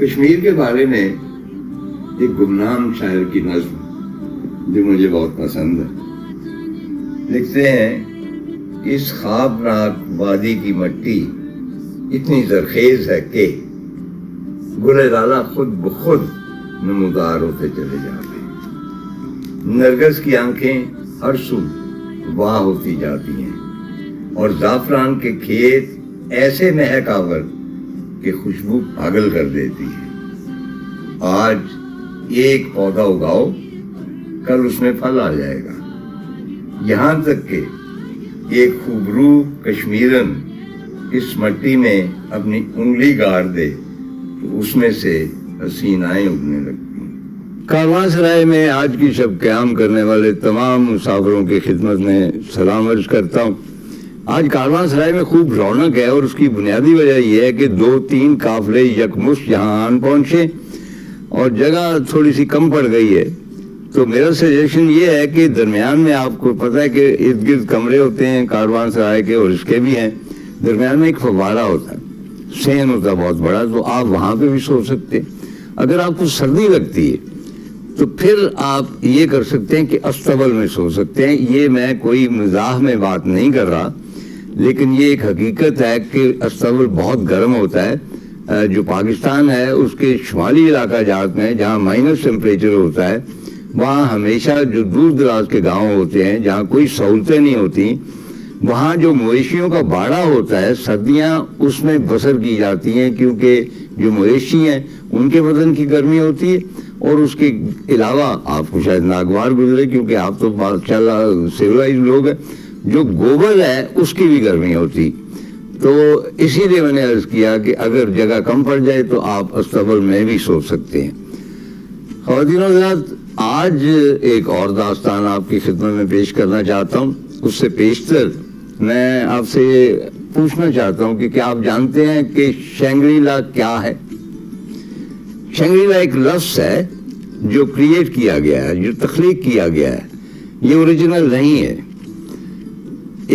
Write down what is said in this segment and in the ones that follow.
کشمیر کے بارے میں ایک گمنام شاعر کی نظم جو مجھے بہت پسند ہے. لکھتے ہیں کہ اس خوابناک وادی کی مٹی اتنی زرخیز ہے کہ گل لالا خود بخود نمودار ہوتے چلے جاتے ہیں. نرگس کی آنکھیں ہر سو واہ ہوتی جاتی ہیں اور زعفران کے کھیت ایسے مہک آور کہ خوشبو پاگل کر دیتی ہے. آج ایک پودا اگاؤ، کل اس میں پھل آ جائے گا. یہاں تک کہ ایک خوبرو کشمیرن اس مٹی میں اپنی انگلی گاڑ دے تو اس میں سے حسینائیں اگنے لگتی ہیں. کارواں سرائے میں آج کی شب قیام کرنے والے تمام مسافروں کی خدمت میں سلام عرض کرتا ہوں. آج کارواں سرائے میں خوب رونق ہے اور اس کی بنیادی وجہ یہ ہے کہ 2-3 قافلے یکمشت یہاں آن پہنچے اور جگہ تھوڑی سی کم پڑ گئی ہے. تو میرا سجیشن یہ ہے کہ درمیان میں آپ کو پتہ ہے کہ ارد گرد کمرے ہوتے ہیں کارواں سرائے کے اور اس کے بھی ہیں. درمیان میں ایک فوارہ ہوتا ہے، سین ہوتا ہے بہت بڑا، تو آپ وہاں پہ بھی سو سکتے ہیں. اگر آپ کو سردی لگتی ہے تو پھر آپ یہ کر سکتے ہیں کہ استبل میں سو سکتے ہیں. یہ میں کوئی مزاح میں بات نہیں کر رہا، لیکن یہ ایک حقیقت ہے کہ استبل بہت گرم ہوتا ہے. جو پاکستان ہے اس کے شمالی علاقہ جات میں جہاں مائنس ٹیمپریچر ہوتا ہے، وہاں ہمیشہ جو دور دراز کے گاؤں ہوتے ہیں جہاں کوئی سہولتیں نہیں ہوتی، وہاں جو مویشیوں کا باڑہ ہوتا ہے سردیاں اس میں بسر کی جاتی ہیں، کیونکہ جو مویشی ہیں ان کے بدن کی گرمی ہوتی ہے اور اس کے علاوہ آپ کو شاید ناگوار گزرے کیونکہ آپ تو ماشاءاللہ سیولائز لوگ ہیں، جو گوبر ہے اس کی بھی گرمی ہوتی. تو اسی لیے میں نے عرض کیا کہ اگر جگہ کم پڑ جائے تو آپ استبل میں بھی سو سکتے ہیں. خواتین و حضرات، آج ایک اور داستان آپ کی خدمت میں پیش کرنا چاہتا ہوں. اس سے پیشتر میں آپ سے یہ پوچھنا چاہتا ہوں کہ کیا آپ جانتے ہیں کہ شینگری لا کیا ہے؟ شینگری لا ایک لفظ ہے جو کریٹ کیا گیا ہے، جو تخلیق کیا گیا ہے. یہ اوریجنل نہیں ہے.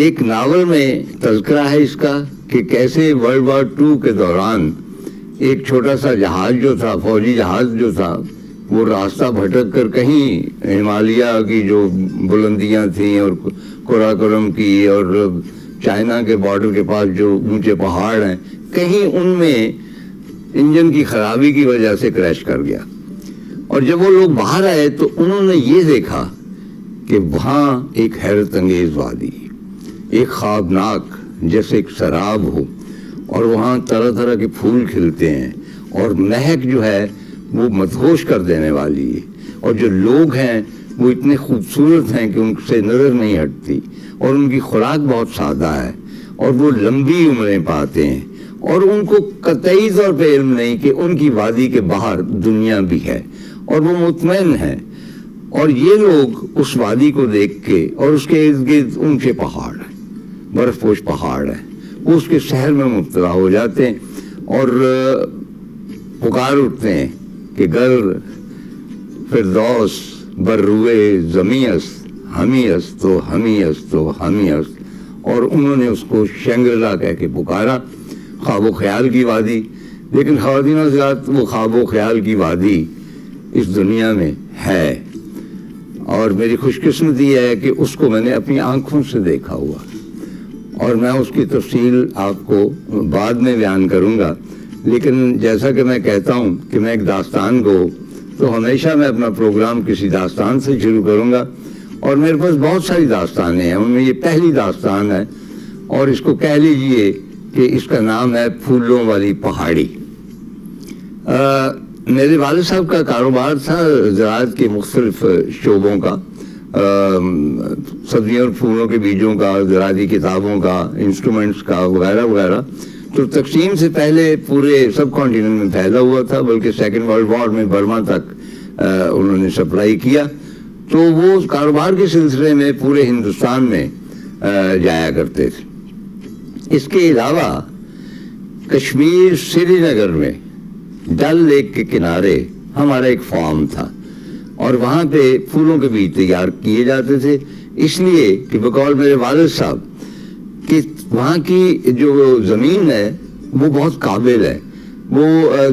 ایک ناول میں تذکرہ ہے اس کا کہ کیسے ورلڈ وار 2 کے دوران ایک چھوٹا سا جہاز جو تھا، فوجی جہاز جو تھا، وہ راستہ بھٹک کر کہیں ہمالیہ کی جو بلندیاں تھیں اور قراقرم کی اور چائنا کے بارڈر کے پاس جو اونچے پہاڑ ہیں، کہیں ان میں انجن کی خرابی کی وجہ سے کریش کر گیا. اور جب وہ لوگ باہر آئے تو انہوں نے یہ دیکھا کہ وہاں ایک حیرت انگیز وادی، ایک خوابناک جیسے ایک سراب ہو، اور وہاں طرح طرح کے پھول کھلتے ہیں اور مہک جو ہے وہ مدہوش کر دینے والی ہے، اور جو لوگ ہیں وہ اتنے خوبصورت ہیں کہ ان سے نظر نہیں ہٹتی، اور ان کی خوراک بہت سادہ ہے اور وہ لمبی عمریں پاتے ہیں، اور ان کو قطعی طور پہ علم نہیں کہ ان کی وادی کے باہر دنیا بھی ہے، اور وہ مطمئن ہیں. اور یہ لوگ اس وادی کو دیکھ کے، اور اس کے ارد گرد اونچے پہاڑ ہیں، برف پوش پہاڑ ہیں، وہ اس کے سحر میں مبتلا ہو جاتے ہیں اور پکار اٹھتے ہیں کہ گر فردوس بر روئے زمیں است، ہمیں است تو ہمیں است تو ہمیں است. اور انہوں نے اس کو شینگری-لا کہہ کے پکارا، خواب و خیال کی وادی. لیکن خواتین و حضرات، وہ خواب و خیال کی وادی اس دنیا میں ہے، اور میری خوش قسمتی ہے کہ اس کو میں نے اپنی آنکھوں سے دیکھا ہوا، اور میں اس کی تفصیل آپ کو بعد میں بیان کروں گا. لیکن جیسا کہ میں کہتا ہوں کہ میں ایک داستان گو، تو ہمیشہ میں اپنا پروگرام کسی داستان سے شروع کروں گا، اور میرے پاس بہت ساری داستانیں ہیں. ان میں یہ پہلی داستان ہے، اور اس کو کہہ لیجئے کہ اس کا نام ہے پھولوں والی پہاڑی. میرے والد صاحب کا کاروبار تھا زراعت کے مختلف شعبوں کا، سبزیوں اور پھولوں کے بیجوں کا، زراعتی کتابوں کا، انسٹرومنٹس کا، وغیرہ وغیرہ. تو تقسیم سے پہلے پورے سب کانٹیننٹ میں پھیلا ہوا تھا، بلکہ سیکنڈ ورلڈ وار میں برما تک انہوں نے سپلائی کیا. تو وہ کاروبار کے سلسلے میں پورے ہندوستان میں جایا کرتے تھے. اس کے علاوہ کشمیر سری نگر میں ڈل لیک کے کنارے ہمارا ایک فارم تھا، اور وہاں پہ پھولوں کے بیج تیار کیے جاتے تھے، اس لیے کہ بقول میرے والد صاحب کہ وہاں کی جو زمین ہے وہ بہت قابل ہے. وہ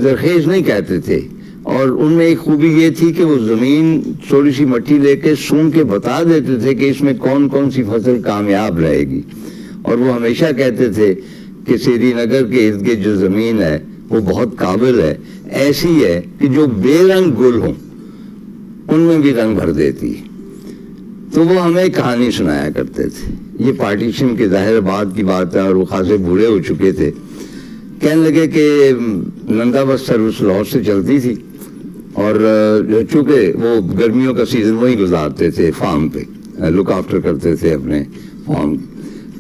زرخیز نہیں کہتے تھے، اور ان میں ایک خوبی یہ تھی کہ وہ زمین تھوڑی سی مٹی لے کے سون کے بتا دیتے تھے کہ اس میں کون کون سی فصل کامیاب رہے گی. اور وہ ہمیشہ کہتے تھے کہ سری نگر کے ارد گرد جو زمین ہے وہ بہت قابل ہے، ایسی ہے کہ جو بے رنگ گل ہوں ان میں بھی رنگ بھر دیتی ہے. تو وہ ہمیں کہانی سنایا کرتے تھے. یہ پارٹیشن کے ظاہر بعد کی بات ہے اور وہ خاصے بوڑھے ہو چکے تھے. کہنے لگے کہ نندا بس سروس لاہور سے چلتی تھی، اور چونکہ وہ گرمیوں کا سیزن وہی گزارتے تھے فارم پہ، لک آفٹر کرتے تھے اپنے فارم.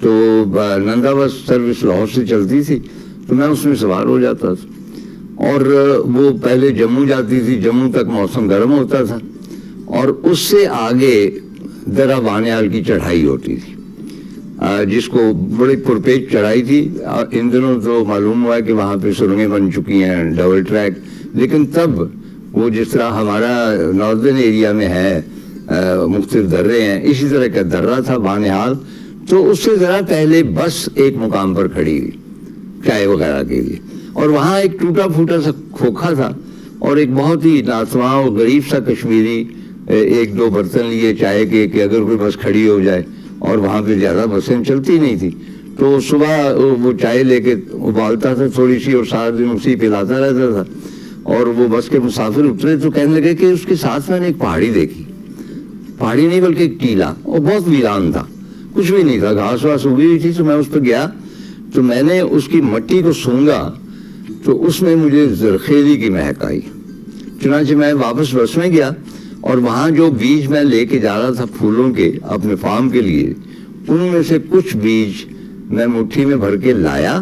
تو نندا بس سروس لاہور سے چلتی تھی تو میں اس میں سوار ہو جاتا تھا، اور وہ پہلے جموں جاتی تھی. جموں تک موسم گرم ہوتا تھا، اور اس سے آگے درہ بانیال کی چڑھائی ہوتی تھی، جس کو بڑی پرپیچ چڑھائی تھی. ان دنوں تو معلوم ہوا ہے کہ وہاں پہ سرنگیں بن چکی ہیں، ڈبل ٹریک. لیکن تب وہ جس طرح ہمارا ناردرن ایریا میں ہے مختلف درے ہیں، اسی طرح کا درہ تھا بانیال. تو اس سے ذرا پہلے بس ایک مقام پر کھڑی ہوئی چائے وغیرہ کے لیے، اور وہاں ایک ٹوٹا پھوٹا سا کھوکھا تھا، اور ایک بہت ہی ناتواں اور غریب سا کشمیری ایک دو برتن لیے چائے کے کہ اگر کوئی بس کھڑی ہو جائے. اور وہاں پہ زیادہ بسیں چلتی نہیں تھی، تو صبح وہ چائے لے کے ابالتا تھا تھوڑی سی، اور سارا دن اسی پلاتا رہتا تھا. اور وہ بس کے مسافر اترے تو کہنے لگے کہ اس کے ساتھ میں نے ایک پہاڑی دیکھی. پہاڑی نہیں بلکہ ایک ٹیلا، اور بہت ویران تھا، کچھ بھی نہیں تھا، گھاس واس اگی ہوئی تھی. تو میں اس پہ گیا تو میں نے اس کی مٹی کو سونگا تو اس میں مجھے زرخیزی کی مہک آئی. چنانچہ میں واپس بس میں گیا، اور وہاں جو بیج میں لے کے جا رہا تھا پھولوں کے اپنے فارم کے لیے، ان میں سے کچھ بیج میں مٹھی میں بھر کے لایا،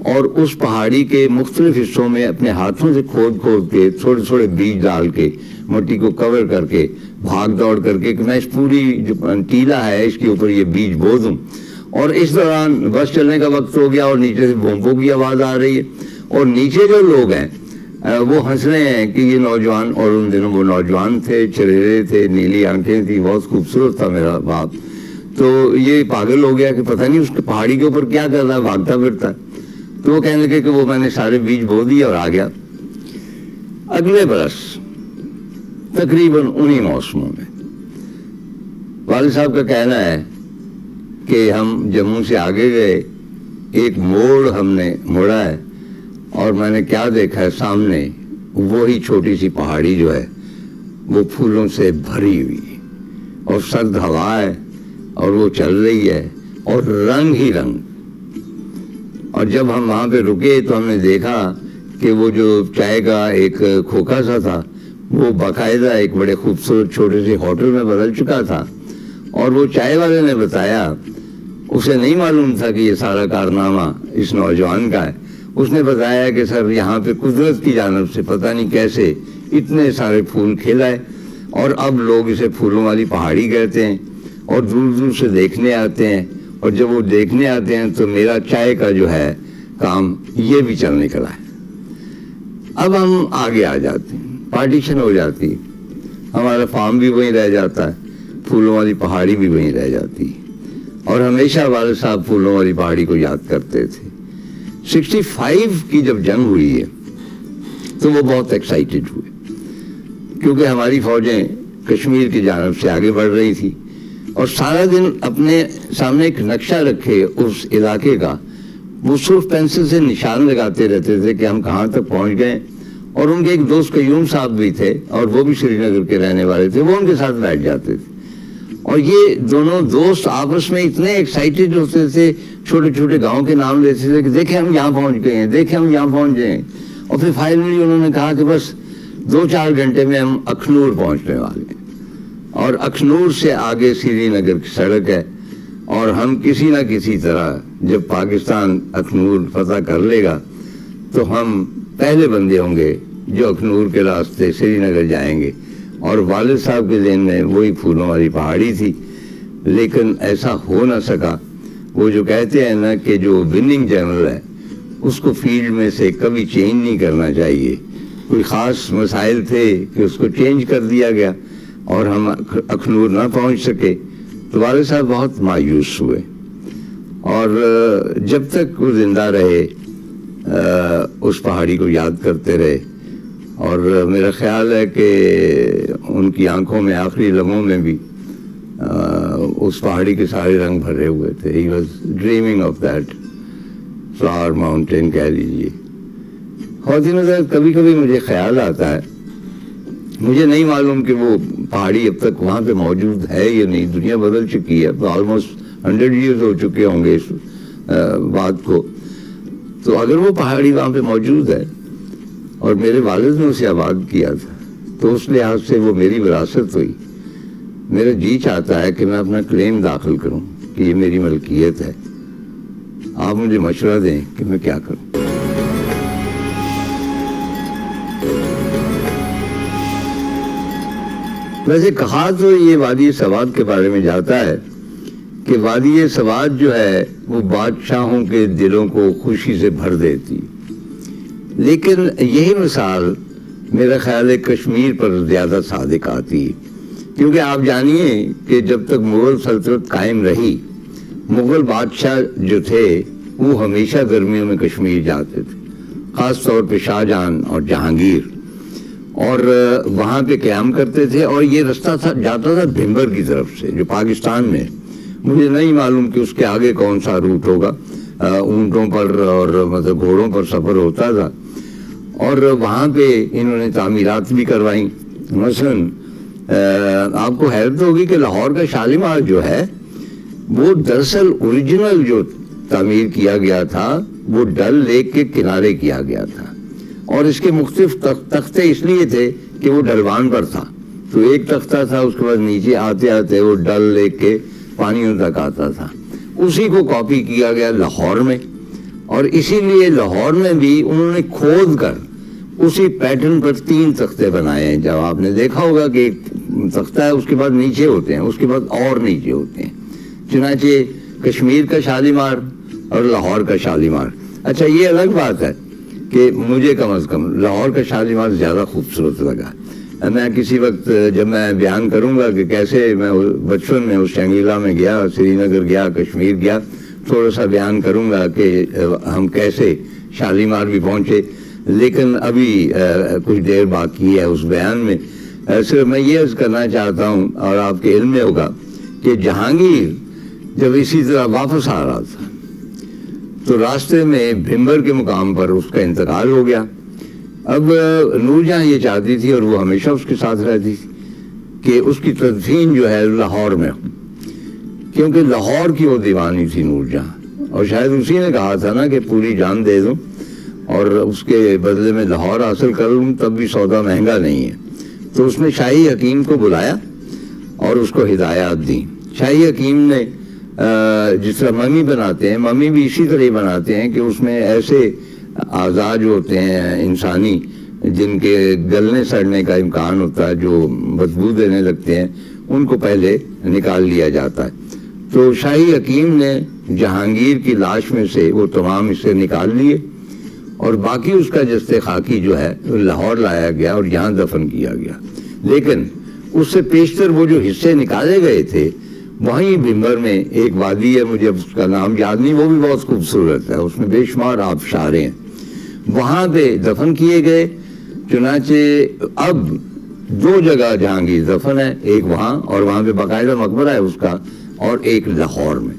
اور اس پہاڑی کے مختلف حصوں میں اپنے ہاتھوں سے کھود کھود کے تھوڑے تھوڑے بیج ڈال کے مٹی کو کور کر کے بھاگ دوڑ کر کے کہ میں اس پوری جو ٹیلا ہے اس کے اوپر یہ بیج بو دوں. اور اس دوران بس چلنے کا وقت ہو گیا، اور نیچے سے بومبوں کی آواز آ رہی ہے، اور نیچے جو لوگ ہیں وہ ہنس رہے ہیں کہ یہ نوجوان، اور ان دنوں وہ نوجوان تھے، چہرے تھے، نیلی آنکھیں تھی، بہت خوبصورت تھا میرا باپ. تو یہ پاگل ہو گیا کہ پتہ نہیں اس پہاڑی کے اوپر کیا کر رہا ہے، بھاگتا پھرتا. تو وہ کہنے لگے کہ وہ میں نے سارے بیج بو دیے اور آ گیا. اگلے برس تقریباً انہی موسموں میں والد صاحب کا کہنا ہے کہ ہم جموں سے آگے گئے، ایک موڑ ہم نے موڑا ہے، اور میں نے کیا دیکھا ہے سامنے وہی چھوٹی سی پہاڑی جو ہے وہ پھولوں سے بھری ہوئی، اور سرد ہوا ہے، اور وہ چل رہی ہے، اور رنگ ہی رنگ. اور جب ہم وہاں پہ رکے تو ہم نے دیکھا کہ وہ جو چائے کا ایک کھوکھا سا تھا وہ باقاعدہ ایک بڑے خوبصورت چھوٹے سے ہوٹل میں بدل چکا تھا. اور وہ چائے والے نے بتایا، اسے نہیں معلوم تھا کہ یہ سارا کارنامہ اس نوجوان کا ہے. اس نے بتایا کہ سر یہاں پہ قدرت کی جانب سے پتہ نہیں کیسے اتنے سارے پھول کھلائے، اور اب لوگ اسے پھولوں والی پہاڑی کہتے ہیں، اور دور دور سے دیکھنے آتے ہیں. اور جب وہ دیکھنے آتے ہیں تو میرا چائے کا جو ہے کام یہ بھی چل نکلا ہے. اب ہم آگے آ جاتے ہیں، پارٹیشن ہو جاتی، ہمارا فارم بھی وہیں رہ جاتا ہے، پھولوں والی پہاڑی بھی وہیں رہ جاتی ہے. اور ہمیشہ والد صاحب پھولوں والی پہاڑی کو یاد کرتے تھے. 65 کی جب جنگ ہوئی ہے تو وہ بہت ایکسائٹڈ ہوئے، کیونکہ ہماری فوجیں کشمیر کی جانب سے آگے بڑھ رہی تھی، اور سارا دن اپنے سامنے ایک نقشہ رکھے اس علاقے کا، وہ صرف پینسل سے نشان لگاتے رہتے تھے کہ ہم کہاں تک پہنچ گئے. اور ان کے ایک دوست قیوم صاحب بھی تھے، اور وہ بھی سری نگر کے رہنے والے تھے، وہ ان کے ساتھ بیٹھ جاتے تھے. اور یہ دونوں دوست آپس میں اتنے ایکسائٹڈ ہوتے تھے، چھوٹے چھوٹے گاؤں کے نام لیتے تھے کہ دیکھیں ہم یہاں پہنچ گئے ہیں، دیکھیں ہم یہاں پہنچ گئے ہیں. اور پھر فائنلی انہوں نے کہا کہ بس 2-4 گھنٹے میں ہم اخنور پہنچنے والے ہیں، اور اخنور سے آگے سری نگر کی سڑک ہے، اور ہم کسی نہ کسی طرح جب پاکستان اخنور فتح کر لے گا تو ہم پہلے بندے ہوں گے جو اخنور کے راستے سری نگر جائیں گے. اور والد صاحب کے ذہن میں وہی پھولوں والی پہاڑی تھی. لیکن ایسا ہو نہ سکا. وہ جو کہتے ہیں نا کہ جو وننگ جنرل ہے اس کو فیلڈ میں سے کبھی چینج نہیں کرنا چاہیے. کوئی خاص مسائل تھے کہ اس کو چینج کر دیا گیا اور ہم اخنور نہ پہنچ سکے. تو والد صاحب بہت مایوس ہوئے، اور جب تک وہ زندہ رہے اس پہاڑی کو یاد کرتے رہے، اور میرا خیال ہے کہ ان کی آنکھوں میں آخری لمحوں میں بھی اس پہاڑی کے سارے رنگ بھرے ہوئے تھے. He was dreaming of that flower mountain کہہ لیجیے. خواتین حضرات، کبھی کبھی مجھے خیال آتا ہے، مجھے نہیں معلوم کہ وہ پہاڑی اب تک وہاں پہ موجود ہے یا نہیں. دنیا بدل چکی ہے، آلموسٹ 100 ایئرز ہو چکے ہوں گے اس بات کو. تو اگر وہ پہاڑی وہاں پہ موجود ہے اور میرے والد نے اسے آباد کیا تھا، تو اس لحاظ سے وہ میری وراثت ہوئی. میرا جی چاہتا ہے کہ میں اپنا کلیم داخل کروں کہ یہ میری ملکیت ہے. آپ مجھے مشورہ دیں کہ میں کیا کروں. ویسے کہا تو یہ وادی سوات کے بارے میں جاتا ہے کہ وادی سوات جو ہے وہ بادشاہوں کے دلوں کو خوشی سے بھر دیتی. لیکن یہی مثال میرا خیال ہے کشمیر پر زیادہ صادق آتی ہے، کیونکہ آپ جانیے کہ جب تک مغل سلطنت قائم رہی، مغل بادشاہ جو تھے وہ ہمیشہ گرمیوں میں کشمیر جاتے تھے، خاص طور پہ شاہ جہاں اور جہانگیر، اور وہاں پہ قیام کرتے تھے. اور یہ رستہ جاتا تھا بھمبر کی طرف سے جو پاکستان میں. مجھے نہیں معلوم کہ اس کے آگے کون سا روٹ ہوگا. اونٹوں پر اور مطلب گھوڑوں پر سفر ہوتا تھا، اور وہاں پہ انہوں نے تعمیرات بھی کروائیں. مثلاً آپ کو حیرت ہوگی کہ لاہور کا شالیمار جو ہے وہ دراصل اوریجنل جو تعمیر کیا گیا تھا وہ ڈل لیک کے کنارے کیا گیا تھا، اور اس کے مختلف تختے اس لیے تھے کہ وہ ڈھلوان پر تھا. تو ایک تختہ تھا، اس کے بعد نیچے آتے آتے وہ ڈل لیک کے پانیوں تک آتا تھا. اسی کو کاپی کیا گیا لاہور میں، اور اسی لیے لاہور میں بھی انہوں نے کھود کر اسی پیٹرن پر 3 تختے بنائے ہیں. جب آپ نے دیکھا ہوگا کہ ایک تختہ ہے، اس کے بعد نیچے ہوتے ہیں، اس کے بعد اور نیچے ہوتے ہیں. چنانچہ کشمیر کا شالیمار اور لاہور کا شالیمار. اچھا، یہ الگ بات ہے کہ مجھے کم از کم لاہور کا شالیمار زیادہ خوبصورت لگا. میں کسی وقت جب میں بیان کروں گا کہ کیسے میں بچپن میں اس شنگریلا میں گیا، سری نگر گیا، کشمیر گیا، تھوڑا سا بیان کروں گا کہ ہم کیسے شالیمار بھی پہنچے. لیکن ابھی کچھ دیر باقی ہے اس بیان میں. صرف میں یہ عرض کرنا چاہتا ہوں، اور آپ کے علم میں ہوگا کہ جہانگیر جب اسی طرح واپس آ رہا تھا تو راستے میں بھمبر کے مقام پر اس کا انتقال ہو گیا. اب نور جہاں یہ چاہتی تھی، اور وہ ہمیشہ اس کے ساتھ رہتی تھی، کہ اس کی تدفین جو ہے لاہور میں ہو، کیونکہ لاہور کی وہ دیوانی تھی نور جہاں. اور شاید اسی نے کہا تھا نا کہ پوری جان دے دوں اور اس کے بدلے میں لاہور حاصل کر لوں، تب بھی سودا مہنگا نہیں ہے. تو اس نے شاہی حکیم کو بلایا اور اس کو ہدایات دی. شاہی حکیم نے جس طرح ممی بناتے ہیں، ممی بھی اسی طرح بناتے ہیں کہ اس میں ایسے اعضاء جو ہوتے ہیں انسانی جن کے گلنے سڑنے کا امکان ہوتا ہے، جو بدبو دینے لگتے ہیں، ان کو پہلے نکال لیا جاتا ہے. تو شاہی حکیم نے جہانگیر کی لاش میں سے وہ تمام حصے نکال لیے، اور باقی اس کا جسد خاکی جو ہے لاہور لایا گیا اور یہاں دفن کیا گیا. لیکن اس سے پیشتر وہ جو حصے نکالے گئے تھے، وہیں بھمبر میں ایک وادی ہے، مجھے اس کا نام یاد نہیں، وہ بھی بہت خوبصورت ہے، اس میں بے شمار آبشاریں ہیں، وہاں پہ دفن کیے گئے. چنانچہ اب 2 جگہ جہانگیر دفن ہے، ایک وہاں اور وہاں پہ باقاعدہ مقبرہ ہے اس کا، اور ایک لاہور میں.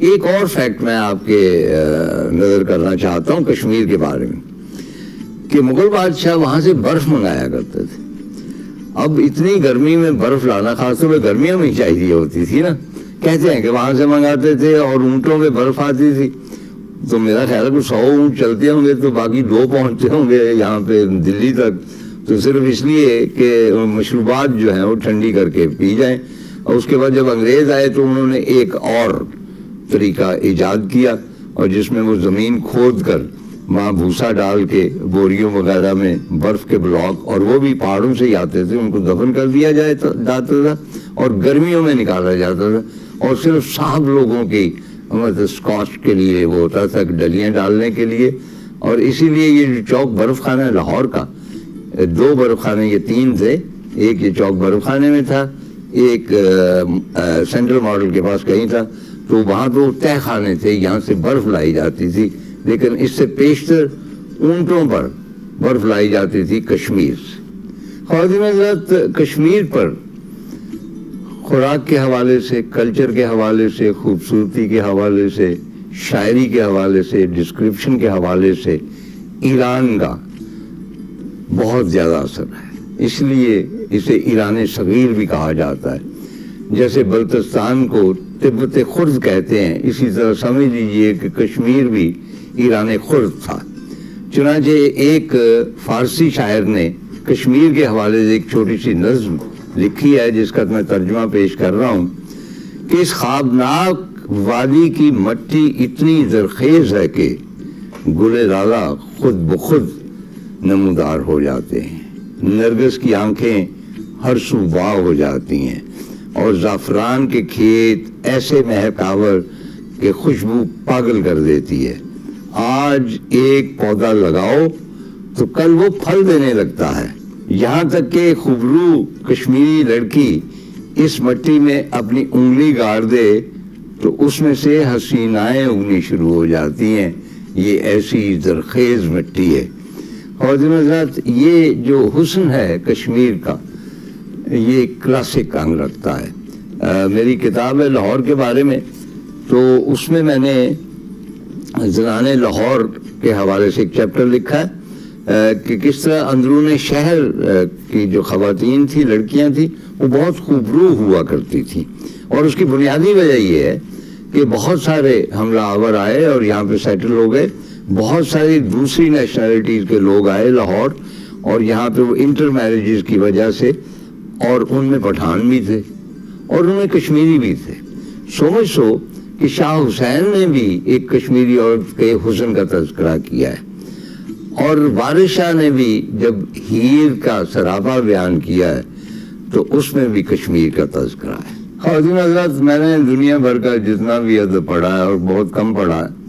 ایک اور فیکٹ میں آپ کے نظر کرنا چاہتا ہوں کشمیر کے بارے میں، کہ مغل بادشاہ وہاں سے برف منگایا کرتے تھے. اب اتنی گرمی میں برف لانا، خاص طور پہ گرمیوں میں چاہیے ہوتی تھی نا، کہتے ہیں کہ وہاں سے منگاتے تھے اور اونٹوں پہ برف آتی تھی. تو میرا خیال ہے کہ 100 اونٹ چلتے ہوں گے تو باقی 2 پہنچتے ہوں گے یہاں پہ دلی تک، تو صرف اس لیے کہ مشروبات جو ہیں وہ ٹھنڈی کر کے پی جائیں. اور اس کے بعد جب انگریز آئے تو انہوں نے ایک اور طریقہ ایجاد کیا، اور جس میں وہ زمین کھود کر وہاں بھوسا ڈال کے بوریوں وغیرہ میں برف کے بلاک، اور وہ بھی پہاڑوں سے ہی آتے تھے، ان کو دفن کر دیا جاتا تھا اور گرمیوں میں نکالا جاتا تھا. اور صرف صاحب لوگوں کی مطلب اسکاچ کے لیے وہ ہوتا تھا ڈلیاں ڈالنے کے لیے. اور اسی لیے یہ جو چوک برف خانہ ہے لاہور کا، 2 برف خانے، یہ 3 تھے. ایک یہ چوک برف خانے میں تھا، ایک سینٹرل ماڈل کے پاس کہیں تھا. تو وہاں تو تہ خانے تھے، یہاں سے برف لائی جاتی تھی. لیکن اس سے پیشتر اونٹوں پر برف لائی جاتی تھی کشمیر سے. خواتین حضرات، کشمیر پر خوراک کے حوالے سے، کلچر کے حوالے سے، خوبصورتی کے حوالے سے، شاعری کے حوالے سے، ڈسکرپشن کے حوالے سے ایران کا بہت زیادہ اثر ہے. اس لیے اسے ایران صغیر بھی کہا جاتا ہے. جیسے بلتستان کو تبت خرد کہتے ہیں، اسی طرح سمجھ لیجئے کہ کشمیر بھی ایران خرد تھا. چنانچہ ایک فارسی شاعر نے کشمیر کے حوالے سے ایک چھوٹی سی نظم لکھی ہے، جس کا میں ترجمہ پیش کر رہا ہوں کہ اس خوابناک وادی کی مٹی اتنی زرخیز ہے کہ گل لالا خود بخود نمودار ہو جاتے ہیں. نرگس کی آنکھیں ہر سو واہ ہو جاتی ہیں اور زعفران کے کھیت ایسے مہکاور کہ خوشبو پاگل کر دیتی ہے. آج ایک پودا لگاؤ تو کل وہ پھل دینے لگتا ہے. یہاں تک کہ خوبرو کشمیری لڑکی اس مٹی میں اپنی انگلی گاڑ دے تو اس میں سے حسینائیں اگنی شروع ہو جاتی ہیں. یہ ایسی زرخیز مٹی ہے. خواتین حضرات، یہ جو حسن ہے کشمیر کا، یہ کلاسک انگ رکھتا ہے. میری کتاب ہے لاہور کے بارے میں، تو اس میں نے زنان لاہور کے حوالے سے ایک چیپٹر لکھا ہے کہ کس طرح اندرون شہر کی جو خواتین تھی، لڑکیاں تھیں، وہ بہت خوبرو ہوا کرتی تھیں. اور اس کی بنیادی وجہ یہ ہے کہ بہت سارے حملہ آور آئے اور یہاں پہ سیٹل ہو گئے. بہت ساری دوسری نیشنلٹیز کے لوگ آئے لاہور، اور یہاں پہ وہ انٹر میرجز کی وجہ سے، اور ان میں پٹھان بھی تھے اور ان میں کشمیری بھی تھے. سو کہ شاہ حسین نے بھی ایک کشمیری عورت کے حسن کا تذکرہ کیا ہے، اور وارث شاہ نے بھی جب ہیر کا سراپا بیان کیا ہے تو اس میں بھی کشمیر کا تذکرہ ہے. خواتین حضرات، میں نے دنیا بھر کا جتنا بھی ادب پڑھا ہے اور بہت کم پڑھا ہے،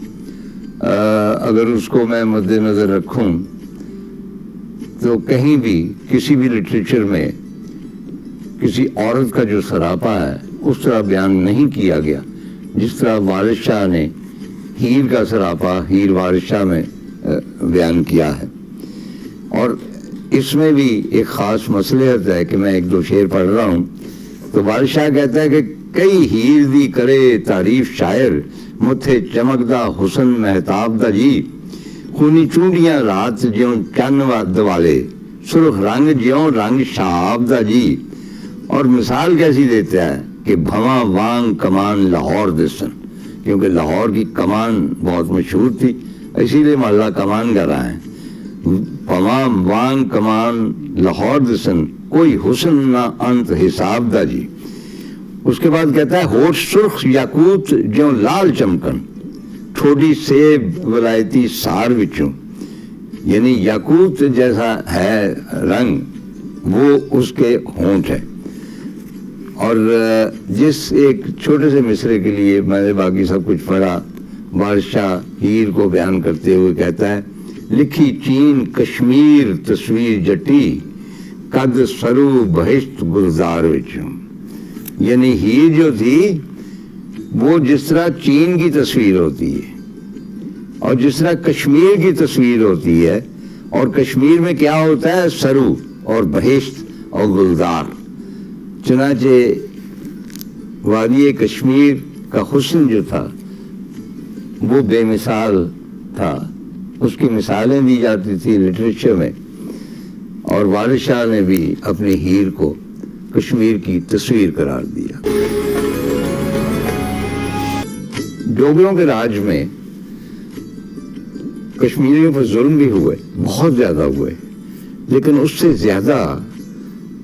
اگر اس کو میں مد نظر رکھوں تو کہیں بھی کسی بھی لٹریچر میں کسی عورت کا جو سراپا ہے اس طرح بیان نہیں کیا گیا جس طرح وارث شاہ نے ہیر کا سراپا ہیر وارث شاہ میں بیان کیا ہے. اور اس میں بھی ایک خاص مصلحت ہے کہ میں ایک دو شعر پڑھ رہا ہوں. تو وارث شاہ کہتا ہے کہ کئی ہیر دی کرے تعریف شاعر، متھے چمکدا حسن مہتاب دا جی، خونی چونڈیاں رات جیوں چن دوالے، سرخ رنگ جیوں رنگ شہاب دا جی. اور مثال کیسی دیتا ہے کہ بھواں وانگ کمان لاہور دسن، کیونکہ لاہور کی کمان بہت مشہور تھی، اسی لیے محلہ کمان کا رہا ہے. بھواں وانگ کمان لاہور دسن، کوئی حسن نہ انت حساب دا جی. اس کے بعد کہتا ہے ہوٹ سرخ یاقوت جیوں لال چمکن، ٹھوڈی سیب ولایتی سار وچوں. یعنی یاقوت جیسا ہے رنگ وہ اس کے ہونٹ ہے. اور جس ایک چھوٹے سے مصرے کے لیے میں نے باقی سب کچھ پڑھا، وارث شاہ ہیر کو بیان کرتے ہوئے کہتا ہے، لکھی چین کشمیر تصویر جٹی، قد سرو بہشت گلزار وچوں. یعنی ہیر جو تھی وہ جس طرح چین کی تصویر ہوتی ہے اور جس طرح کشمیر کی تصویر ہوتی ہے، اور کشمیر میں کیا ہوتا ہے؟ سرو اور بہشت اور گلزار. چنانچہ وادی کشمیر کا حسن جو تھا وہ بے مثال تھا. اس کی مثالیں دی جاتی تھی لٹریچر میں، اور وارث شاہ نے بھی اپنی ہیر کو کشمیر کی تصویر قرار دیا. ڈوگروں کے راج میں کشمیریوں پر ظلم بھی ہوئے، بہت زیادہ ہوئے، لیکن اس سے زیادہ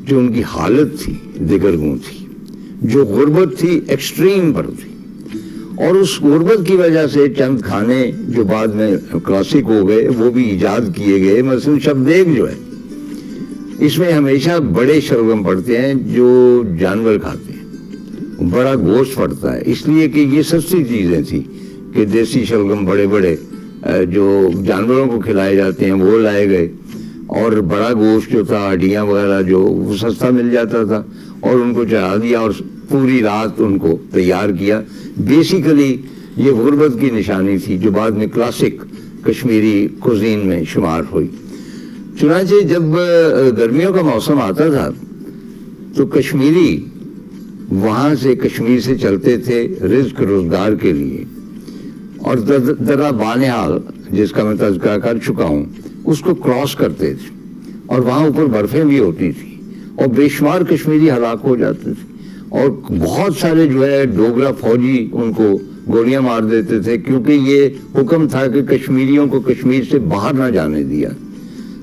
جو ان کی حالت تھی دگرگوں تھی، جو غربت تھی ایکسٹریم پر تھی. اور اس غربت کی وجہ سے چند کھانے جو بعد میں کلاسک ہو گئے وہ بھی ایجاد کیے گئے. مثلا شبدیگ جو ہے، اس میں ہمیشہ بڑے شلگم پڑتے ہیں جو جانور کھاتے ہیں، بڑا گوشت پڑتا ہے، اس لیے کہ یہ سستی چیزیں تھیں کہ دیسی شلگم بڑے بڑے جو جانوروں کو کھلائے جاتے ہیں وہ لائے گئے، اور بڑا گوشت جو تھا، ہڈیاں وغیرہ جو وہ سستا مل جاتا تھا، اور ان کو چڑھا دیا اور پوری رات ان کو تیار کیا. بیسیکلی یہ غربت کی نشانی تھی جو بعد میں کلاسک کشمیری کوزین میں شمار ہوئی. چنانچہ جب گرمیوں کا موسم آتا تھا تو کشمیری وہاں سے کشمیر سے چلتے تھے رزق روزگار کے لیے، اور درہ بانہال جس کا میں تذکرہ کر چکا ہوں اس کو کراس کرتے تھے، اور وہاں اوپر برفیں بھی ہوتی تھی اور بے شمار کشمیری ہلاک ہو جاتے تھے، اور بہت سارے جو ہے ڈوگرا فوجی ان کو گولیاں مار دیتے تھے، کیونکہ یہ حکم تھا کہ کشمیریوں کو کشمیر سے باہر نہ جانے دیا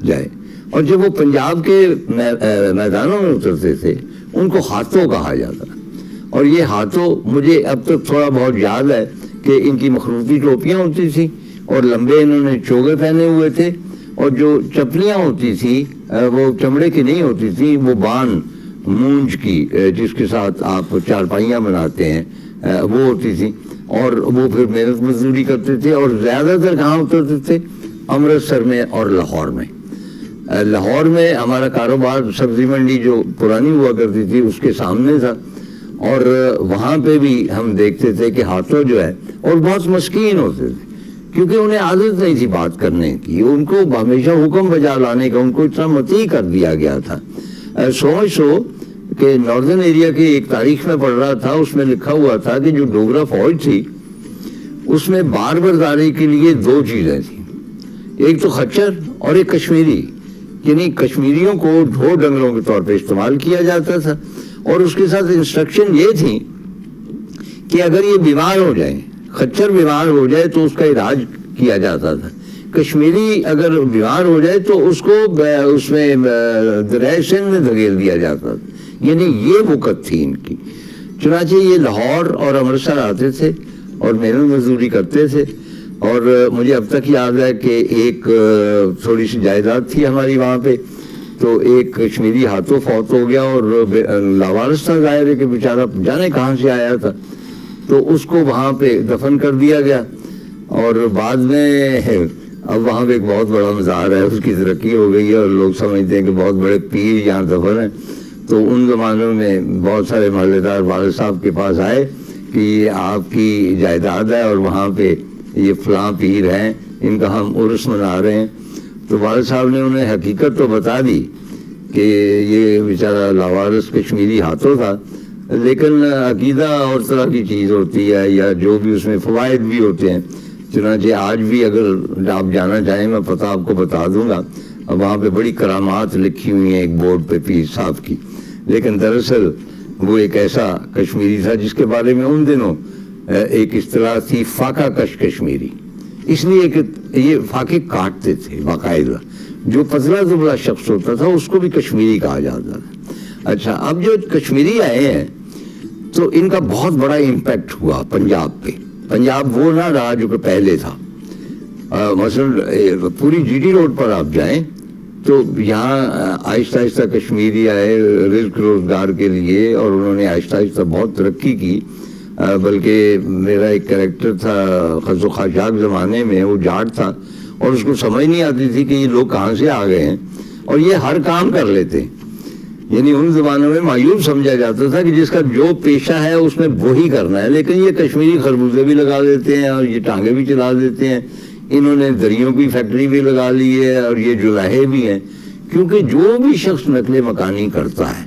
جائے. اور جب وہ پنجاب کے میدانوں میں اترتے تھے ان کو ہاتھوں کہا جاتا، اور یہ ہاتھوں مجھے اب تک تھوڑا بہت یاد ہے کہ ان کی مخروطی ٹوپیاں ہوتی تھیں اور لمبے انہوں نے چوگے پہنے ہوئے تھے، اور جو چپلیاں ہوتی تھیں وہ چمڑے کی نہیں ہوتی تھیں، وہ بان مونج کی جس کے ساتھ آپ چارپائیاں بناتے ہیں وہ ہوتی تھی، اور وہ پھر محنت مزدوری کرتے تھے. اور زیادہ تر کہاں اترتے تھے؟ امرتسر میں اور لاہور میں. لاہور میں ہمارا کاروبار سبزی منڈی جو پرانی ہوا کرتی تھی اس کے سامنے تھا، اور وہاں پہ بھی ہم دیکھتے تھے کہ ہاتھوں جو ہے، اور بہت مسکین ہوتے تھے کیونکہ انہیں عادت نہیں تھی بات کرنے کی، ان کو ہمیشہ حکم بجا لانے کا ان کو اتنا مطیع کر دیا گیا تھا. سو کہ ناردرن ایریا کی ایک تاریخ میں پڑھ رہا تھا، اس میں لکھا ہوا تھا کہ جو ڈوگرا فوج تھی اس میں بار برداری کے لیے 2 چیزیں تھیں، ایک تو خچر اور ایک کشمیری، یعنی کشمیریوں کو ڈھور ڈنگروں کے طور پہ استعمال کیا جاتا تھا. اور اس کے ساتھ انسٹرکشن یہ تھی کہ اگر یہ بیمار ہو جائے، خچر بیمار ہو جائے تو اس کا علاج کیا جاتا تھا، کشمیری اگر بیمار ہو جائے تو اس کو اس میں دریائے سندھ میں دھکیل دیا جاتا تھا. یعنی یہ وقت تھی ان کی. چنانچہ یہ لاہور اور امرتسر آتے تھے اور محنت مزدوری کرتے تھے. اور مجھے اب تک یاد ہے کہ ایک تھوڑی سی جائیداد تھی ہماری وہاں پہ، تو ایک کشمیری ہاتھوں فوت ہو گیا اور لاوارث تھا، ظاہر ہے کہ بیچارہ جانے کہاں سے آیا تھا، تو اس کو وہاں پہ دفن کر دیا گیا. اور بعد میں اب وہاں پہ ایک بہت بڑا مزار ہے، اس کی ترقی ہو گئی ہے اور لوگ سمجھتے ہیں کہ بہت بڑے پیر یہاں دفن ہیں. تو ان زمانوں میں بہت سارے محلے دار والد صاحب کے پاس آئے کہ یہ آپ کی جائیداد ہے اور وہاں پہ یہ فلاں پیر ہیں، ان کا ہم عرس منا رہے ہیں. تو والد صاحب نے انہیں حقیقت تو بتا دی کہ یہ بیچارہ لاوارث کشمیری ہاتھوں تھا، لیکن عقیدہ اور طرح کی چیز ہوتی ہے، یا جو بھی اس میں فوائد بھی ہوتے ہیں. چنانچہ آج بھی اگر آپ جانا چاہیں میں پتہ آپ کو بتا دوں گا، وہاں پہ بڑی کرامات لکھی ہوئی ہیں ایک بورڈ پہ پیر صاحب کی. لیکن دراصل وہ ایک ایسا کشمیری تھا جس کے بارے میں ان دنوں ایک اصطلاح تھی فاقہ کش کشمیری، اس لیے کہ یہ فاقے کاٹتے تھے باقاعدہ. جو پتلا دبلا شخص ہوتا تھا اس کو بھی کشمیری کہا جاتا تھا. اچھا، اب جو کشمیری آئے ہیں تو ان کا بہت بڑا امپیکٹ ہوا پنجاب پہ. پنجاب وہ نہ رہا جو کہ پہلے تھا. مثلا پوری جی ٹی روڈ پر آپ جائیں تو یہاں آہستہ آہستہ کشمیری آئے رزق روزگار کے لیے، اور انہوں نے آہستہ آہستہ بہت ترقی کی. بلکہ میرا ایک کریکٹر تھا خز و خاشاک زمانے میں، وہ جاٹ تھا اور اس کو سمجھ نہیں آتی تھی کہ یہ لوگ کہاں سے آ گئے ہیں، اور یہ ہر کام کر لیتے. یعنی ان زمانوں میں مایوب سمجھا جاتا تھا کہ جس کا جو پیشہ ہے اس میں وہی کرنا ہے، لیکن یہ کشمیری خربوزے بھی لگا دیتے ہیں اور یہ ٹانگے بھی چلا دیتے ہیں. انہوں نے دریوں کی فیکٹری بھی لگا لی ہے اور یہ جلاہے بھی ہیں، کیونکہ جو بھی شخص نقل مکانی کرتا ہے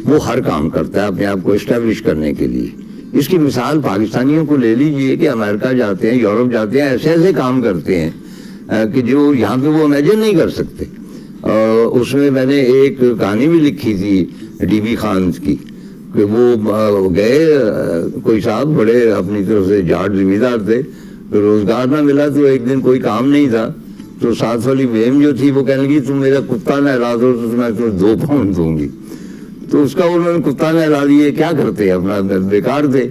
وہ ہر کام کرتا ہے اپنے آپ کو اسٹیبلش کرنے کے لیے. اس کی مثال پاکستانیوں کو لے لیجئے کہ امریکہ جاتے ہیں، یورپ جاتے ہیں، ایسے ایسے کام کرتے ہیں کہ جو یہاں پہ وہ امیجن نہیں کر سکتے. اس میں نے ایک کہانی بھی لکھی تھی ڈی بی خان کی کہ وہ گئے، کوئی صاحب بڑے اپنی طرف سے جاٹ زمیندار تھے، روزگار نہ ملا تو ایک دن کوئی کام نہیں تھا تو ساتھ والی بہن جو تھی وہ کہنے لگی تم میرا کتا نہلا دو تو میں تمہیں 2 پاؤنڈ دوں گی. تو اس کا انہوں نے کتا نہلا دیے، کیا کرتے اپنا بیکار تھے.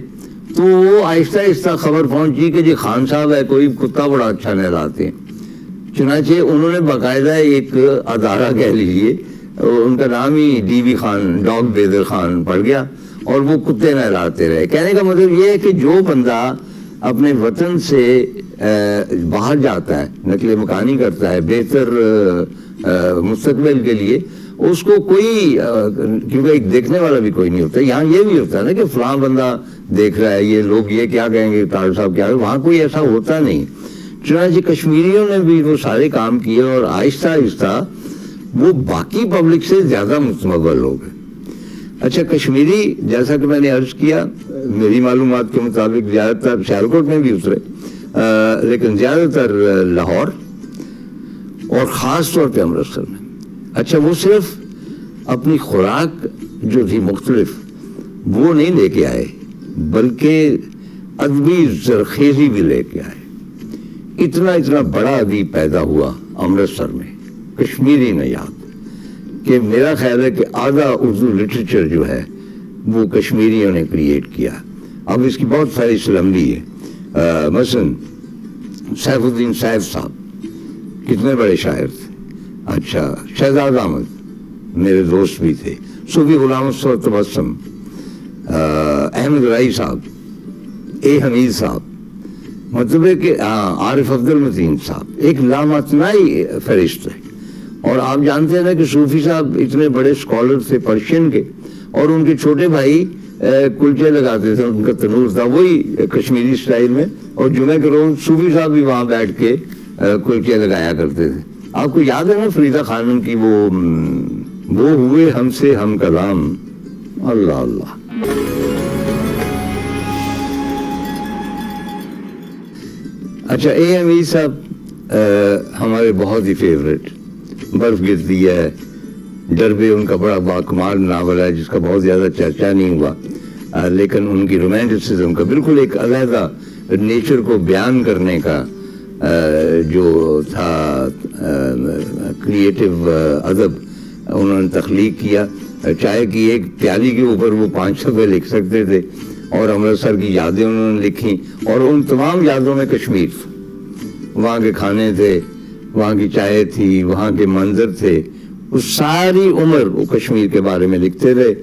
تو وہ آہستہ آہستہ خبر پہنچی کہ جی خان صاحب ہے کوئی کتا بڑا اچھا نہلاتے ہیں. چنانچہ انہوں نے باقاعدہ ایک ادارہ کہہ لیجیے، ان کا نام ہی ڈی بی خان، ڈاگ بیدر خان پڑ گیا، اور وہ کتے نہلاتے رہے. کہنے کا مطلب یہ ہے کہ جو بندہ اپنے وطن سے باہر جاتا ہے، نقل مکانی کرتا ہے بہتر مستقبل کے لیے، اس کو کوئی کیونکہ ایک دیکھنے والا بھی کوئی نہیں ہوتا. یہاں یہ بھی ہوتا ہے نا کہ فلاں بندہ دیکھ رہا ہے، یہ لوگ یہ کیا کہیں گے، طارق صاحب کیا، وہاں کوئی ایسا ہوتا نہیں. چنانچہ کشمیریوں نے بھی وہ سارے کام کیے اور آہستہ آہستہ وہ باقی پبلک سے زیادہ متمول ہو گئے. اچھا کشمیری جیسا کہ میں نے عرض کیا میری معلومات کے مطابق زیادہ تر سیالکوٹ میں بھی اترے لیکن زیادہ تر لاہور اور خاص طور پہ امرتسر میں. اچھا وہ صرف اپنی خوراک جو تھی مختلف وہ نہیں لے کے آئے بلکہ ادبی زرخیزی بھی لے کے آئے. اتنا بڑا ادیب پیدا ہوا امرتسر میں کشمیری نژاد کہ میرا خیال ہے کہ آدھا اردو لٹریچر جو ہے وہ کشمیریوں نے کریٹ کیا. اب اس کی بہت فہرست لمبی ہے. مثلاً سیف الدین سیف صاحب کتنے بڑے شاعر تھے. اچھا شہزاد احمد میرے دوست بھی تھے. صوفی غلام مصطفیٰ تبسم, احمد رائی صاحب, اے حمید صاحب, مطلب ہے کہ عارف عبد المتین صاحب, ایک لامتنائی فہرست ہے. اور آپ جانتے ہیں نا کہ صوفی صاحب اتنے بڑے اسکالر تھے پرشین کے, اور ان کے چھوٹے بھائی کلچے لگاتے تھے, ان کا تنور تھا وہی کشمیری اسٹائل میں, اور جمعہ کے روز صوفی صاحب بھی وہاں بیٹھ کے کلچے لگایا کرتے تھے. آپ کو یاد ہے نا فریدہ خانم کی وہ ہوئے ہم سے ہم کلام, اللہ اللہ. اچھا اے حمید صاحب ہمارے بہت ہی فیوریٹ. برف گرتی ہے, ڈربے ان کا بڑا باکمال ناول ہے جس کا بہت زیادہ چرچا نہیں ہوا, لیکن ان کی رومانٹسزم کا بالکل ایک علیحدہ نیچر کو بیان کرنے کا جو تھا کریٹو ادب انہوں نے تخلیق کیا. چائے کی ایک پیالی کے اوپر وہ 5 صفحے لکھ سکتے تھے, اور امرتسر کی یادیں انہوں نے لکھی, اور ان تمام یادوں میں کشمیر تھا. وہاں کے کھانے تھے, وہاں کی چائے تھی, وہاں کے منظر تھے. اس ساری عمر وہ کشمیر کے بارے میں لکھتے رہے.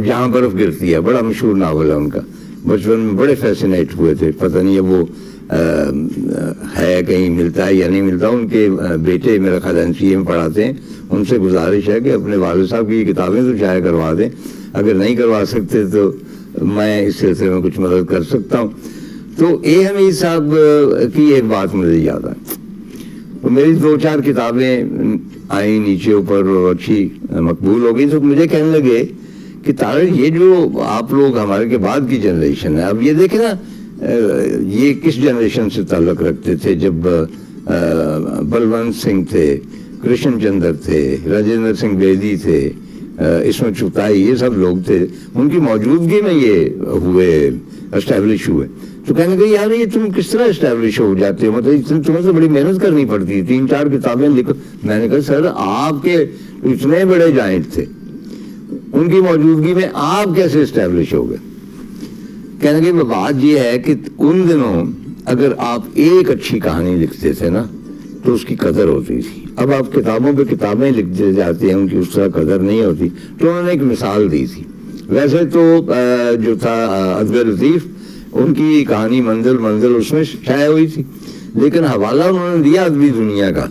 جہاں برف گرتی ہے بڑا مشہور ناول ہے ان کا. بچپن میں بڑے فیسینیٹ ہوئے تھے, پتہ نہیں اب وہ ہے کہیں ملتا ہے یا نہیں ملتا. ان کے بیٹے میرا خیال NCA میں پڑھاتے ہیں, ان سے گزارش ہے کہ اپنے والد صاحب کی یہ کتابیں تو شائع کروا دیں. اگر نہیں کروا سکتے تو میں اس سلسلے میں کچھ مدد کر سکتا ہوں. تو اے حمید صاحب کی ایک بات مجھے یاد آئی. تو میری 2-4 کتابیں آئیں نیچے اوپر اور اچھی مقبول ہو گئی. تو مجھے کہنے لگے کہ طارق یہ جو آپ لوگ ہمارے کے بعد کی جنریشن ہے, اب یہ دیکھیں نا یہ کس جنریشن سے تعلق رکھتے تھے جب بلونت سنگھ تھے, کرشن چندر تھے, راجندر سنگھ بیدی تھے, عصمت چغتائی, یہ سب لوگ تھے. ان کی موجودگی میں یہ ہوئے اسٹیبلش ہوئے. تو کہنے لگے یار یہ تم کس طرح اسٹیبلش ہو جاتے ہو, مطلب تمہیں تو بڑی محنت کرنی پڑتی, 3-4 کتابیں لکھو. میں نے کہا سر آپ کے اتنے بڑے جائنٹ تھے, ان کی موجودگی میں آپ کیسے اسٹیبلش ہو گئے. کہنے لگے بات یہ ہے کہ ان دنوں اگر آپ ایک اچھی کہانی لکھتے تھے نا تو اس کی قدر ہوتی تھی. اب آپ کتابوں پہ کتابیں لکھتے جاتے ہیں, ان کی اس طرح قدر نہیں ہوتی. تو انہوں نے ایک مثال دی تھی. ویسے تو جو تھا ادب لطیف, ان کی کہانی منزل اس میں شائع ہوئی تھی, لیکن حوالہ انہوں نے دیا ادبی دنیا کا,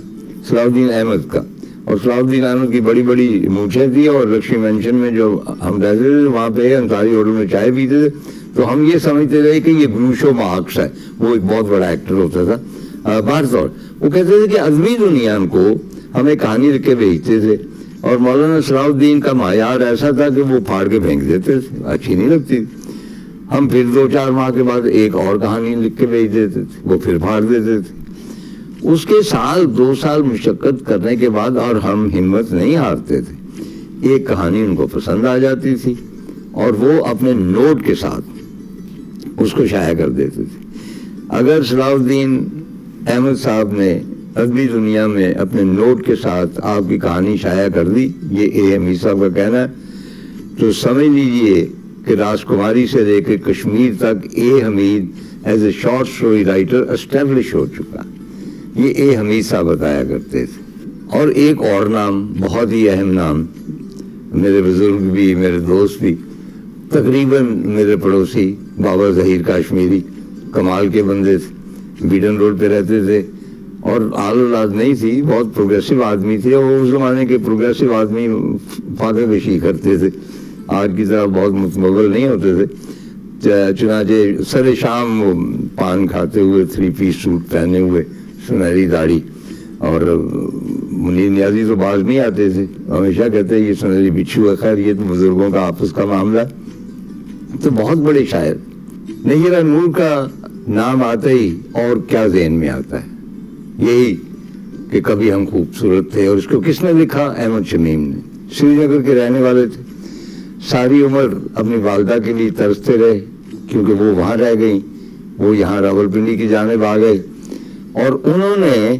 صلاح الدین احمد کا. اور صلاح الدین احمد کی بڑی بڑی مونچھیں تھی, اور لکشمی مینشن میں جو ہم رہتے تھے وہاں پہ انصاری ہوٹل میں چائے پیتے تھے, تو ہم یہ سمجھتے تھے کہ یہ گروشو مارکس ہے, وہ ایک بہت بڑا ایکٹر ہوتا تھا. بہر طور وہ کہتے تھے کہ ادبی دنیا کو ہمیں کہانی لکھ کے بھیجتے تھے, اور مولانا صلاح الدین کا معیار ایسا تھا کہ وہ پھاڑ کے پھینک دیتے تھے, اچھی نہیں لگتی. ہم پھر 2-4 ماہ کے بعد ایک اور کہانی لکھ کے بھیج دیتے تھے, وہ پھر پھاڑ دیتے تھے. اس کے 1-2 سال مشقت کرنے کے بعد, اور ہم ہمت نہیں ہارتے تھے, ایک کہانی ان کو پسند آ جاتی تھی اور وہ اپنے نوٹ کے ساتھ اس کو شائع کر دیتے تھے. اگر صلاح الدین احمد صاحب نے ادبی دنیا میں اپنے نوٹ کے ساتھ آپ کی کہانی شائع کر دی, یہ اے حمید صاحب کا کہنا ہے, تو سمجھ لیجئے کہ راج کماری سے لے کے کشمیر تک A Hameed as a short story writer establish ہو چکا. یہ اے حمید صاحب بتایا کرتے تھے. اور ایک اور نام, بہت ہی اہم نام, میرے بزرگ بھی میرے دوست بھی, تقریباً میرے پڑوسی بابا ظہیر کاشمیری, کمال کے بندے تھے, بیڈن روڈ پہ رہتے تھے, اور آل اولاد نہیں تھی, بہت پروگریسو آدمی تھے. اور اس زمانے کے پروگریسو آدمی فاقہ کشی کرتے تھے, آج کی طرح بہت متمول نہیں ہوتے تھے. چنانچہ سر شام وہ پان کھاتے ہوئے 3 پیس سوٹ پہنے ہوئے سنہری داڑھی، اور منیر نیازی تو باز نہیں آتے تھے، ہمیشہ کہتے یہ سنہری بچھو ہے، خیر یہ تو بزرگوں کا آپس کا معاملہ۔ تو بہت بڑے شاعر، نیرہ نور کا نام آتا ہی اور کیا ذہن میں آتا ہے؟ یہی کہ کبھی ہم خوبصورت تھے۔ اور اس کو کس نے لکھا؟ احمد شمیم نے۔ سری نگر کے رہنے والے تھے، ساری عمر اپنی والدہ کے لیے ترستے رہے کیونکہ وہ وہاں رہ گئیں، وہ یہاں راولپنڈی کی جانب آ گئے، اور انہوں نے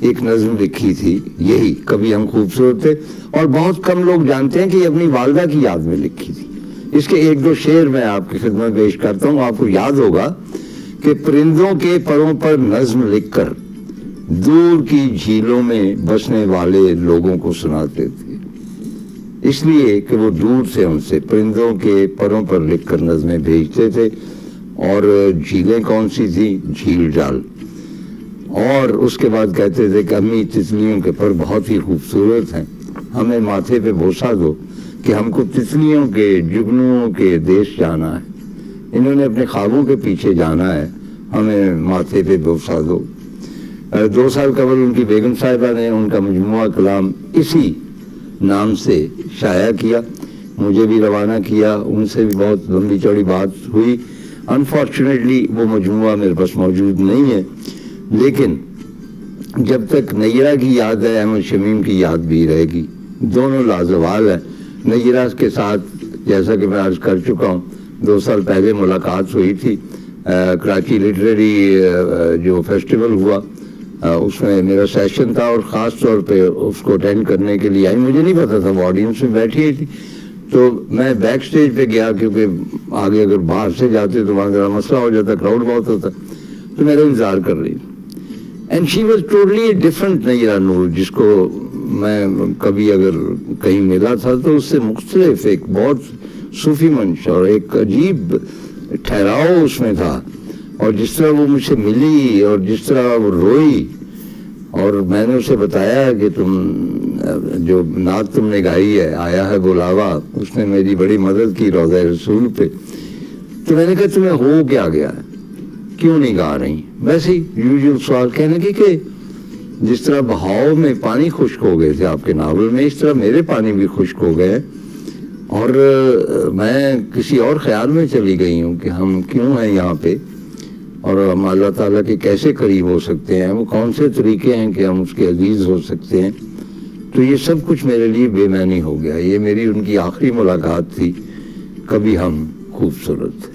ایک نظم لکھی تھی، یہی کبھی ہم خوبصورت تھے، اور بہت کم لوگ جانتے ہیں کہ یہ اپنی والدہ کی یاد میں لکھی تھی۔ اس کے 1-2 شعر میں آپ کی خدمت پیش کرتا ہوں۔ آپ کو یاد ہوگا کہ پرندوں کے پروں پر نظم لکھ کر دور کی جھیلوں میں بسنے والے لوگوں کو سناتے تھے، اس لیے کہ وہ دور سے ان سے پرندوں کے پروں پر لکھ کر نظمیں بھیجتے تھے۔ اور جھیلیں کون سی تھیں؟ جھیل ڈال۔ اور اس کے بعد کہتے تھے کہ امی تتلیوں کے پر بہت ہی خوبصورت ہیں، ہمیں ماتھے پہ بوسہ دو کہ ہم کو تتلیوں کے جگنوں کے دیش جانا ہے، انہوں نے اپنے خوابوں کے پیچھے جانا ہے، ہمیں ماتھے پہ بوسہ دو۔ 2 سال قبل ان کی بیگم صاحبہ نے ان کا مجموعہ کلام اسی نام سے شائع کیا، مجھے بھی روانہ کیا، ان سے بھی بہت لمبی چوڑی بات ہوئی۔ انفارچونیٹلی وہ مجموعہ میرے پاس موجود نہیں ہے، لیکن جب تک نیرہ کی یاد ہے احمد شمیم کی یاد بھی رہے گی، دونوں لازوال ہیں۔ نیرہ کے ساتھ جیسا کہ میں عرض کر چکا ہوں 2 سال پہلے ملاقات ہوئی تھی، کراچی لٹریری جو فیسٹیول ہوا اس میں میرا سیشن تھا، اور خاص طور پہ اس کو اٹینڈ کرنے کے لیے آئی، مجھے نہیں پتا تھا وہ آڈینس میں بیٹھی تھی، تو میں بیک سٹیج پہ گیا کیونکہ آگے اگر باہر سے جاتے تو وہاں ذرا مسئلہ ہو جاتا، کراؤڈ بہت ہوتا، تو میرا انتظار کر رہی تھی۔ And she was totally different Naira Noor, جس کو میں کبھی اگر کہیں ملا تھا تو اس سے مختلف، ایک بہت صوفی منش اور ایک عجیب ٹھہراؤ اس میں تھا، اور جس طرح وہ مجھ سے ملی اور جس طرح وہ روئی، اور میں نے اسے بتایا کہ تم جو نعت تم نے گائی ہے آیا ہے بلاوا، اس نے میری بڑی مدد کی روضہ رسول پہ، تو میں نے کہا تمہیں ہو کیا گیا ہے، کیوں نہیں گا رہی؟ ویسے ہی یوزول سوال کہنے کی کہ جس طرح بہاؤ میں پانی خشک ہو گئے تھے آپ کے ناول میں، اس طرح میرے پانی بھی خشک ہو گئے، اور میں کسی اور خیال میں چلی گئی ہوں کہ ہم کیوں ہیں یہاں پہ، اور ہم اللہ تعالیٰ کے کیسے قریب ہو سکتے ہیں، وہ کون سے طریقے ہیں کہ ہم اس کے عزیز ہو سکتے ہیں۔ تو یہ سب کچھ میرے لیے بے معنی ہو گیا۔ یہ میری ان کی آخری ملاقات تھی، کبھی ہم خوبصورت